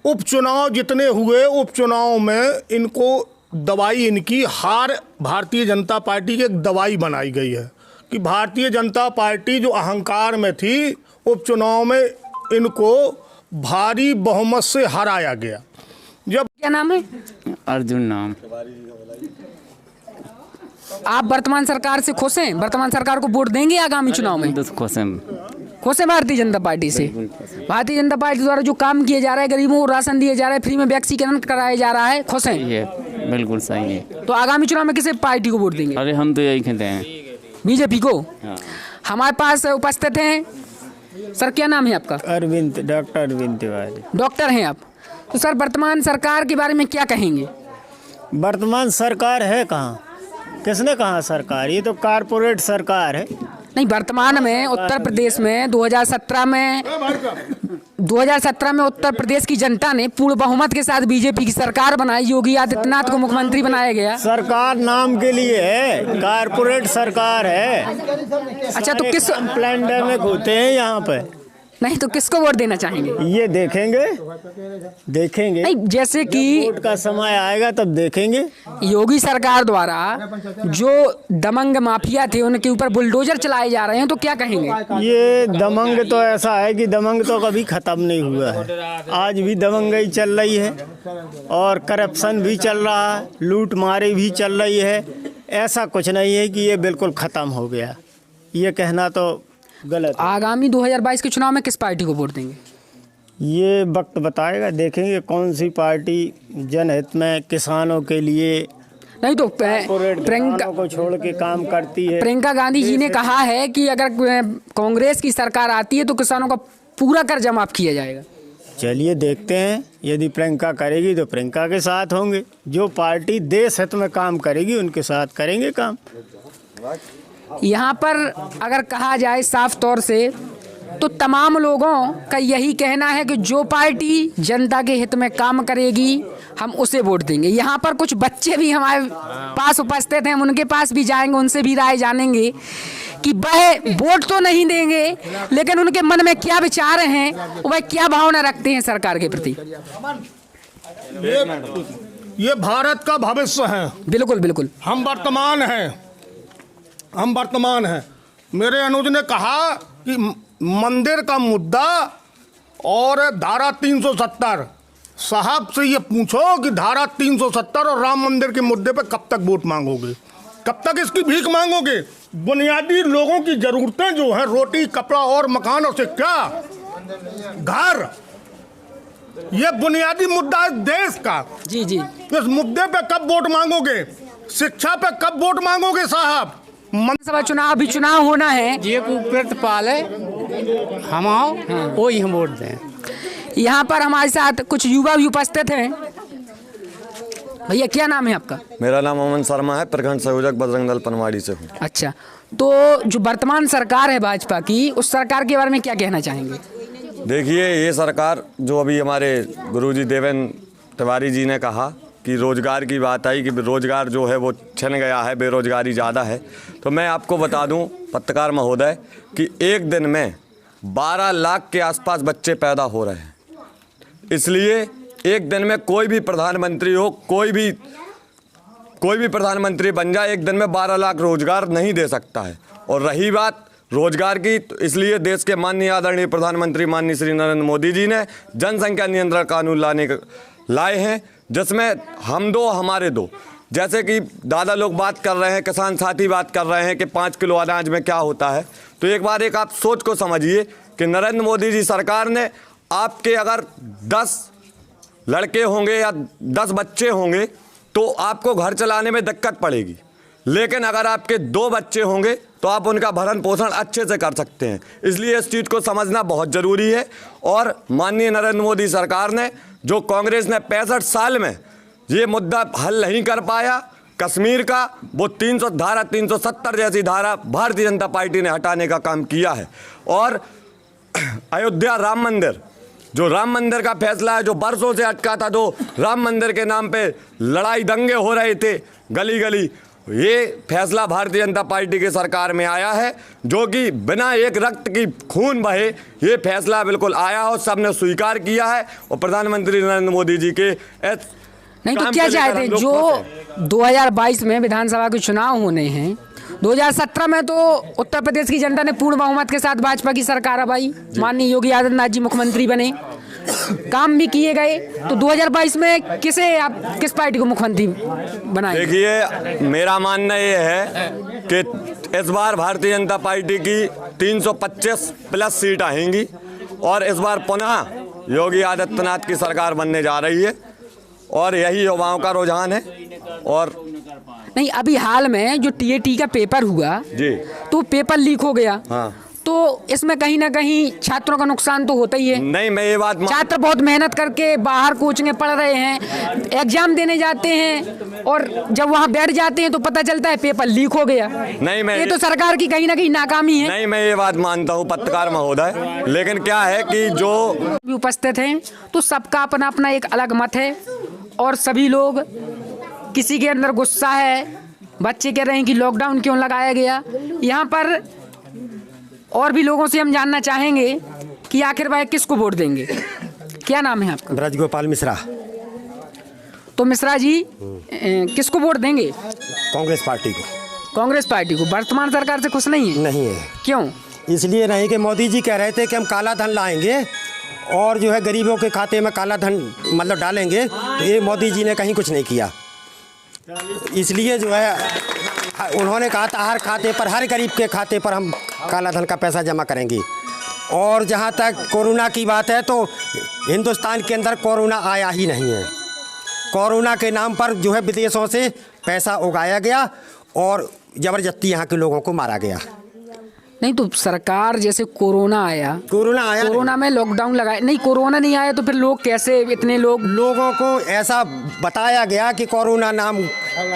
उपचुनाव जितने हुए, उपचुनाव में इनको दवाई, इनकी हार भारतीय जनता पार्टी की एक दवाई बनाई गई है कि भारतीय जनता पार्टी जो अहंकार में थी, उपचुनाव में इनको भारी बहुमत से हराया गया। जब क्या नाम है? अर्जुन नाम। आप वर्तमान सरकार से खुश हैं? वर्तमान सरकार को वोट देंगे आगामी चुनाव में? खुश हैं। खुश हैं भारतीय जनता पार्टी से? भारतीय जनता पार्टी द्वारा जो काम किया जा रहा है, गरीबों को राशन दिया जा रहा है, फ्री में वैक्सीकरण कराया जा रहा है, खुश हैं? ये बिल्कुल सही है। तो आगामी चुनाव में किसे पार्टी को वोट देंगे? अरे हम तो यही कहते हैं, बीजेपी को। हाँ। हमारे पास उपस्थित हैं, सर क्या नाम है आपका? अरविंद, डॉक्टर अरविंद तिवारी। डॉक्टर हैं आप। तो सर वर्तमान सरकार के बारे में क्या कहेंगे? वर्तमान सरकार है कहाँ? किसने कहा सरकार? ये तो कारपोरेट सरकार है। नहीं, वर्तमान में उत्तर प्रदेश में 2017 में उत्तर प्रदेश की जनता ने पूर्ण बहुमत के साथ बीजेपी की सरकार बनाई, योगी आदित्यनाथ को मुख्यमंत्री बनाया गया। सरकार नाम के लिए है, कारपोरेट सरकार है। अच्छा, तो किस प्लेंडर में घूमते हैं यहाँ पे? नहीं, तो किसको वोट देना चाहेंगे? ये देखेंगे नहीं, जैसे कि वोट का समय आएगा तब देखेंगे। योगी सरकार द्वारा जो दमंग माफिया थे उनके ऊपर बुलडोजर चलाए जा रहे हैं, तो क्या कहेंगे? ये दमंग तो ऐसा है कि दमंग तो कभी खत्म नहीं हुआ है, आज भी दमंगई चल रही है और करप्शन भी चल रहा है, लूट मारी भी चल रही है। ऐसा कुछ नहीं है कि ये बिल्कुल ख़त्म हो गया, ये कहना तो गलत है। आगामी 2022 के चुनाव में किस पार्टी को वोट देंगे? ये वक्त बताएगा, देखेंगे कौन सी पार्टी जनहित में, किसानों के लिए, नहीं तो प्रियंका को छोड़ के काम करती है। प्रियंका गांधी जी ने कहा है कि अगर कांग्रेस की सरकार आती है तो किसानों का पूरा कर्जा माफ किया जाएगा। चलिए देखते हैं, यदि प्रियंका करेगी तो प्रियंका के साथ होंगे, जो पार्टी देश हित में काम करेगी उनके साथ करेंगे काम। यहाँ पर अगर कहा जाए साफ तौर से तो तमाम लोगों का यही कहना है कि जो पार्टी जनता के हित में काम करेगी हम उसे वोट देंगे। यहाँ पर कुछ बच्चे भी हमारे पास उपस्थित हैं, हम उनके पास भी जाएंगे, उनसे भी राय जानेंगे कि वह वोट तो नहीं देंगे लेकिन उनके मन में क्या विचार हैं, वह क्या भावना रखते हैं सरकार के प्रति। ये भारत का भविष्य है। बिल्कुल बिल्कुल। हम वर्तमान हैं। मेरे अनुज ने कहा कि मंदिर का मुद्दा और धारा 370 साहब से ये पूछो कि धारा 370 और राम मंदिर के मुद्दे पे कब तक वोट मांगोगे, कब तक इसकी भीख मांगोगे। बुनियादी लोगों की जरूरतें जो हैं, रोटी, कपड़ा और मकान और शिक्षा, घर, ये बुनियादी मुद्दा है देश का। जी जी। इस मुद्दे पे कब वोट मांगोगे, शिक्षा पे कब वोट मांगोगे साहब। सभा चुनाव, अभी चुनाव होना है। ये प्रतिपाल है, हम आओ वो ही हम वोट दें। यहाँ पर हमारे साथ कुछ युवा भी उपस्थित हैं। भैया क्या नाम है आपका? मेरा नाम अमन शर्मा है, प्रखंड संयोजक बजरंग दल पनवाड़ी से हूँ। अच्छा, तो जो वर्तमान सरकार है भाजपा की, उस सरकार के बारे में क्या कहना चाहेंगे? देखिए, ये सरकार जो अभी हमारे गुरुजी देवेंद्र तिवारी जी ने कहा कि रोज़गार की बात आई कि रोज़गार जो है वो छिन गया है, बेरोज़गारी ज़्यादा है, तो मैं आपको बता दूं पत्रकार महोदय कि एक दिन में 12 लाख के आसपास बच्चे पैदा हो रहे हैं। इसलिए एक दिन में कोई भी प्रधानमंत्री हो, कोई भी प्रधानमंत्री बन जाए, एक दिन में 12 लाख रोज़गार नहीं दे सकता है। और रही बात रोजगार की, तो इसलिए देश के माननीय आदरणीय प्रधानमंत्री माननीय श्री नरेंद्र मोदी जी ने जनसंख्या नियंत्रण कानून लाए हैं, जिसमें हम दो हमारे दो। जैसे कि दादा लोग बात कर रहे हैं, किसान साथी बात कर रहे हैं कि 5 किलो अनाज में क्या होता है, तो एक बार एक आप सोच को समझिए कि नरेंद्र मोदी जी सरकार ने आपके अगर 10 लड़के होंगे या 10 बच्चे होंगे तो आपको घर चलाने में दिक्कत पड़ेगी, लेकिन अगर आपके 2 बच्चे होंगे तो आप उनका भरण पोषण अच्छे से कर सकते हैं। इसलिए इस चीज़ को समझना बहुत ज़रूरी है। और माननीय नरेंद्र मोदी सरकार ने, जो कांग्रेस ने 65 साल में ये मुद्दा हल नहीं कर पाया कश्मीर का, वो धारा 370 जैसी धारा भारतीय जनता पार्टी ने हटाने का काम किया है। और अयोध्या राम मंदिर, जो राम मंदिर का फैसला है, जो बरसों से अटका था, तो राम मंदिर के नाम पे लड़ाई दंगे हो रहे थे गली गली, ये फैसला भारतीय जनता पार्टी की सरकार में आया है, जो कि बिना एक रक्त की खून बहे ये फैसला बिल्कुल आया और सबने स्वीकार किया है। और प्रधानमंत्री नरेंद्र मोदी जी के नहीं तो क्या चाहते हैं, जो 2022 में विधानसभा के चुनाव होने हैं, 2017 में तो उत्तर प्रदेश की जनता ने पूर्ण बहुमत के साथ भाजपा की सरकार आई, माननीय योगी आदित्यनाथ जी मुख्यमंत्री बने, काम भी किए गए, तो 2022 में किस पार्टी को मुख्यमंत्री बनाए? देखिए, मेरा मानना ये है कि इस बार भारतीय जनता पार्टी की 325 प्लस सीट आएंगी और इस बार पुनः योगी आदित्यनाथ की सरकार बनने जा रही है और यही युवाओं का रुझान है। और नहीं, अभी हाल में जो टीएटी का पेपर हुआ जी, तो पेपर लीक हो गया। हाँ, तो इसमें कहीं ना कहीं छात्रों का नुकसान तो होता ही है। नहीं, मैं ये बात, छात्र बहुत मेहनत करके बाहर कोचिंग पढ़ रहे हैं, एग्जाम देने जाते हैं और जब वहाँ बैठ जाते हैं तो पता चलता है पेपर लीक हो गया। नहीं, मैं ये तो सरकार की कहीं ना कहीं नाकामी है। नहीं, मैं ये बात मानता हूँ पत्रकार महोदय, लेकिन क्या है कि जो भी उपस्थित हैं तो सबका अपना अपना एक अलग मत है और सभी लोग, किसी के अंदर गुस्सा है, बच्चे कह रहे हैं कि लॉकडाउन क्यों लगाया गया। यहाँ पर और भी लोगों से हम जानना चाहेंगे कि आखिर वह किसको वोट देंगे। क्या नाम है आपका? ब्रजगोपाल मिश्रा। तो मिश्रा जी, किसको वोट देंगे? कांग्रेस पार्टी को। कांग्रेस पार्टी को। वर्तमान सरकार से खुश नहीं है? नहीं है। क्यों? इसलिए नहीं कि मोदी जी कह रहे थे कि हम काला धन लाएंगे और जो है गरीबों के खाते में काला धन मतलब डालेंगे, तो ये मोदी जी ने कहीं कुछ नहीं किया। इसलिए जो है उन्होंने कहा था हर खाते पर, हर गरीब के खाते पर हम काला धन का पैसा जमा करेंगे। और जहाँ तक कोरोना की बात है, तो हिंदुस्तान के अंदर कोरोना आया ही नहीं है। कोरोना के नाम पर जो है विदेशों से पैसा उगाया गया और ज़बरदस्ती यहाँ के लोगों को मारा गया। नहीं तो सरकार, जैसे कोरोना आया, कोरोना में लॉकडाउन लगाया, नहीं कोरोना नहीं आया तो फिर लोग कैसे, इतने लोगों को ऐसा बताया गया कि कोरोना नाम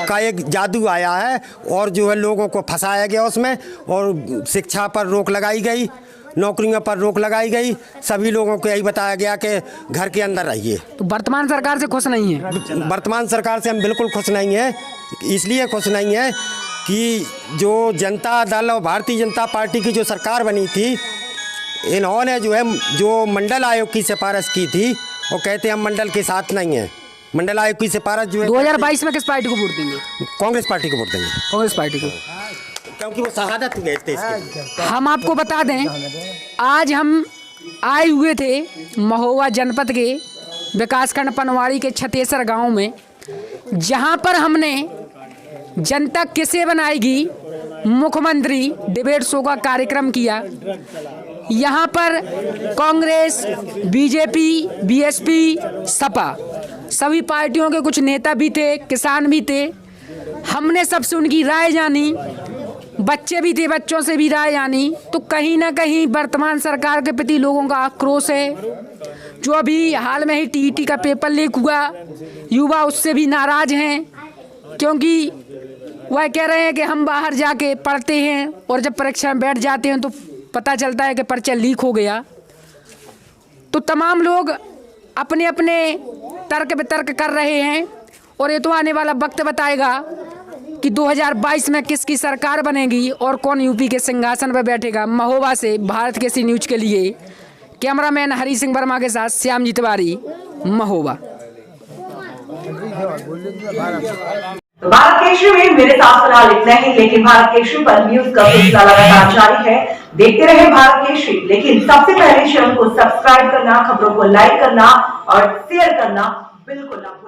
का एक जादू आया है और जो है लोगों को फंसाया गया उसमें, और शिक्षा पर रोक लगाई गई, नौकरियों पर रोक लगाई गई, सभी लोगों को यही बताया गया कि घर के अंदर रहिए। तो वर्तमान सरकार से खुश नहीं है? वर्तमान सरकार से हम बिल्कुल खुश नहीं है। इसलिए खुश नहीं है कि जो जनता दल और भारतीय जनता पार्टी की जो सरकार बनी थी, इन्होंने जो है जो मंडल आयोग की सिफारिश की थी, वो कहते हैं हम मंडल के साथ नहीं हैं। मंडल आयोग की सिफारिश जो है 2022 में किस पार्टी को वोट देंगे? कांग्रेस पार्टी को वोट देंगे। कांग्रेस पार्टी को, क्योंकि वो शहादत हुए थे इसके। हम आपको बता दें, आज हम आए हुए थे महोबा जनपद के विकासखंड पनवाड़ी के छतेसर गांव में, जहां पर हमने जनता किसे बनाएगी मुख्यमंत्री डिबेट शो का कार्यक्रम किया। यहाँ पर कांग्रेस, बीजेपी, बीएसपी, सपा सभी पार्टियों के कुछ नेता भी थे, किसान भी थे। हमने सबसे उनकी राय जानी, बच्चे भी थे, बच्चों से भी राय जानी। तो कहीं ना कहीं वर्तमान सरकार के प्रति लोगों का आक्रोश है। जो अभी हाल में ही टीईटी का पेपर लीक हुआ, युवा उससे भी नाराज हैं, क्योंकि वह कह रहे हैं कि हम बाहर जाके पढ़ते हैं और जब परीक्षा में बैठ जाते हैं तो पता चलता है कि पर्चा लीक हो गया। तो तमाम लोग अपने अपने तर्क वितर्क कर रहे हैं और ये तो आने वाला वक्त बताएगा कि 2022 में किसकी सरकार बनेगी और कौन यूपी के सिंहासन पर बैठेगा। महोबा से भारत केसरी न्यूज के लिए कैमरामैन हरी सिंह वर्मा के साथ श्याम जी तिवारी, महोबा। तो भारत केसरी में मेरे साथ फिलहाल इतना ही, लेकिन भारत केसरी पर न्यूज का सिलसिला लगातार जारी है। देखते रहे भारत केसरी, लेकिन सबसे पहले चैनल को सब्सक्राइब करना, खबरों को लाइक करना और शेयर करना बिल्कुल ना